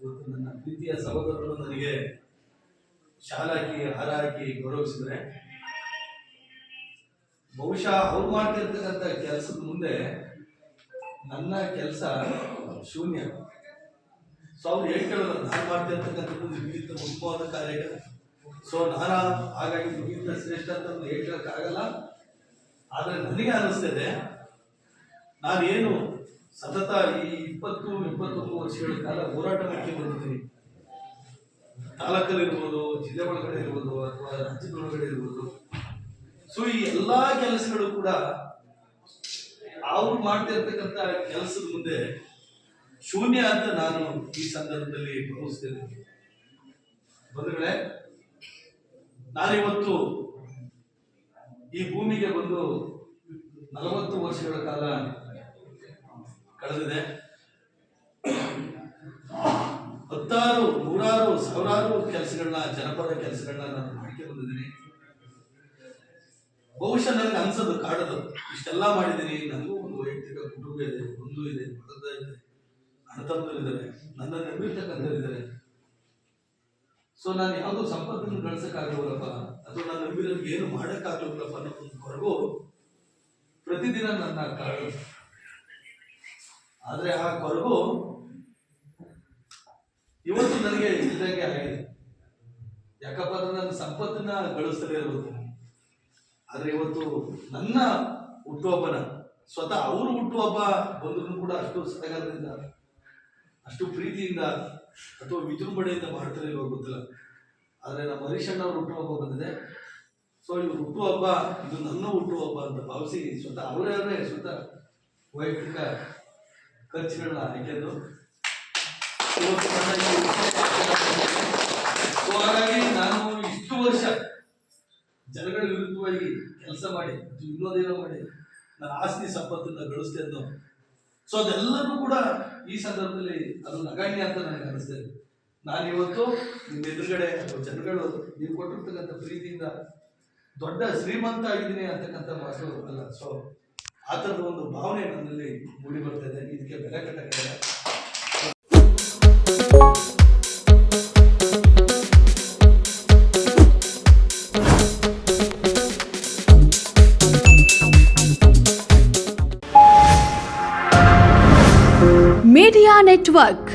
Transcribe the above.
ಇವತ್ತು ನನ್ನ ಪ್ರೀತಿಯ ಸಹೋದರರು ನನಗೆ ಶಾಲೆ ಹಾಕಿ ಹಾರ ಹಾಕಿ ಗೌರವಿಸಿದ್ರೆ ಬಹುಶಃ ಅವ್ರು ಮಾಡ್ತಿರ್ತಕ್ಕಂಥ ಕೆಲಸದ ಮುಂದೆ ನನ್ನ ಕೆಲಸ ಶೂನ್ಯ. ಸೊ ಅವ್ರು ಹೇಳ್ಕೊಳ್ಳೋದು ನಾನು ಮಾಡ್ತಿರ್ತಕ್ಕಂಥದ್ದು ನಿಮಗಿಂತ ಉತ್ತಮವಾದ ಕಾರ್ಯಗಳು. ಸೊ ನಾನು ಹಾಗಾಗಿ ನಿಮಗಿಂತ ಶ್ರೇಷ್ಠ ಅಂತ ಹೇಳ್ಕೊಳಕ್ಕಾಗಲ್ಲ. ಆದರೆ ನನಗೆ ಅನಿಸ್ತದೆ ನಾನೇನು ಸತತ ಈ 20-21 ವರ್ಷಗಳ ಕಾಲ ಹೋರಾಟ ಮಾಡ್ಕೊಂಡು ಬಂದಿದ್ದೀನಿ. ತಾಲೂಕಲ್ಲಿರ್ಬೋದು, ಜಿಲ್ಲೆ ಒಳಗಡೆ ಇರ್ಬೋದು, ಅಥವಾ ರಾಜ್ಯದ ಒಳಗಡೆ ಇರ್ಬೋದು. ಸೊ ಈ ಎಲ್ಲಾ ಕೆಲಸಗಳು ಕೂಡ ಅವ್ರು ಮಾಡ್ತಿರ್ತಕ್ಕಂಥ ಕೆಲಸದ ಮುಂದೆ ಶೂನ್ಯ ಅಂತ ನಾನು ಈ ಸಂದರ್ಭದಲ್ಲಿ ಭಾವಿಸ್ತೇನೆ. ಬಂಧುಗಳೇ, ನಾನಿವತ್ತು ಈ ಭೂಮಿಗೆ ಬಂದು 40 ವರ್ಷಗಳ ಕಾಲ ಕಳೆದಿದೆ. 10 ನೂರಾರು ಸಾವಿರಾರು ಕೆಲಸಗಳನ್ನ, ಜನಪದ ಕೆಲಸಗಳನ್ನ ನಾನು ಮಾಡ್ಕೊಂಡು ಬಂದಿದ್ದೀನಿ. ಬಹುಶಃ ನನಗೆ ಅನ್ಸೋದು ಕಾಡೋದು ಇಷ್ಟೆಲ್ಲ ಮಾಡಿದ್ದೀನಿ. ನನಗೂ ಒಂದು ವೈಯಕ್ತಿಕ ಕುಟುಂಬ ಇದೆ, ಒಂದು ಇದೆ, ಮಗದ ಇದೆ, ಅಣ್ಣತಮ್ಮರಿದ್ದಾರೆ, ನನ್ನ ನಂಬಿರ್ತಕ್ಕಂಥವ್ರಿದ್ದಾರೆ. ಸೊ ನಾನು ಯಾವುದೋ ಸಂಪತ್ತನ್ನು ಗಳಿಸಕ್ಕಾಗಲ್ಲಪ್ಪ, ಅಥವಾ ನಾನು ನಂಬಿರೋದಕ್ಕೆ ಏನು ಮಾಡಕ್ಕಾಗಲ್ಲಪ್ಪ ಅನ್ನೋ ಒಂದು ಕೊರಗು ಪ್ರತಿದಿನ ನನ್ನ ಕಾಡುತ್ತೆ. ಆದ್ರೆ ಆ ಕೊರಗು ಇವತ್ತು ನನಗೆ ಇದ್ದಂಗೆ ಆಗಿದೆ. ಯಾಕಪ್ಪ ಅಂದ್ರೆ ನನ್ನ ಸಂಪತ್ತನ್ನ ಗಳಿಸ್ತಲೇ ಇರ್ಬೋದು. ಆದ್ರೆ ಇವತ್ತು ನನ್ನ ಹುಟ್ಟುಹಬ್ಬನ ಸ್ವತಃ ಅವರು ಹುಟ್ಟುಹಬ್ಬ ಬಂದ್ರು ಕೂಡ ಅಷ್ಟು ಸಡಗರದಿಂದ, ಅಷ್ಟು ಪ್ರೀತಿಯಿಂದ ಅಥವಾ ವಿಜೃಂಭಣೆಯಿಂದ ಮಾಡ್ತಾರೆ ಇವಾಗ ಗೊತ್ತಿಲ್ಲ. ಆದ್ರೆ ನಮ್ಮ ಹರೀಶಣ್ಣ ಅವ್ರ ಹುಟ್ಟುಹಬ್ಬ ಬಂದಿದೆ. ಸೊ ಇವ್ರು ಹುಟ್ಟುಹಬ್ಬ ಇದು ನನ್ನ ಹುಟ್ಟುಹಬ್ಬ ಅಂತ ಭಾವಿಸಿ ಸ್ವತಃ ಅವರೇ ಸ್ವತಃ ವೈಯಕ್ತಿಕ ಖರ್ಚುಗಳನ್ನ ಹಾಕಿದ್ದು. ಸೊ ಹಾಗಾಗಿ ನಾನು ಇಷ್ಟು ವರ್ಷ ಜನಗಳ ವಿರುದ್ಧವಾಗಿ ಕೆಲಸ ಮಾಡಿ ವಿರೋಧೇನ ಮಾಡಿ ನನ್ನ ಆಸ್ತಿ ಸಂಪತ್ತನ್ನ ಗಳಿಸ್ತೇ ಅನ್ನೋ. ಸೊ ಅದೆಲ್ಲರೂ ಕೂಡ ಈ ಸಂದರ್ಭದಲ್ಲಿ ಅದು ನಗಣ್ಯ ಅಂತ ನನಗೆ ಅನಿಸ್ತೇನೆ. ನಾನಿವತ್ತು ನಿಮ್ಮ ಎದುರುಗಡೆ ಜನಗಳು ನೀವು ಕೊಟ್ಟಿರ್ತಕ್ಕಂಥ ಪ್ರೀತಿಯಿಂದ ದೊಡ್ಡ ಶ್ರೀಮಂತ ಆಗಿದ್ದೀನಿ ಅಂತಕ್ಕಂಥ ಮಾತು ಅಲ್ಲ. ಸೊ ಆ ಥರದ ಒಂದು ಭಾವನೆ ನನ್ನಲ್ಲಿ ಮೂಡಿ ಬರ್ತಾ ಇದೆ. ಇದಕ್ಕೆ ಬೆಲೆ ಕಟ್ಟಕ್ಕಾಗಲ್ಲ. Media network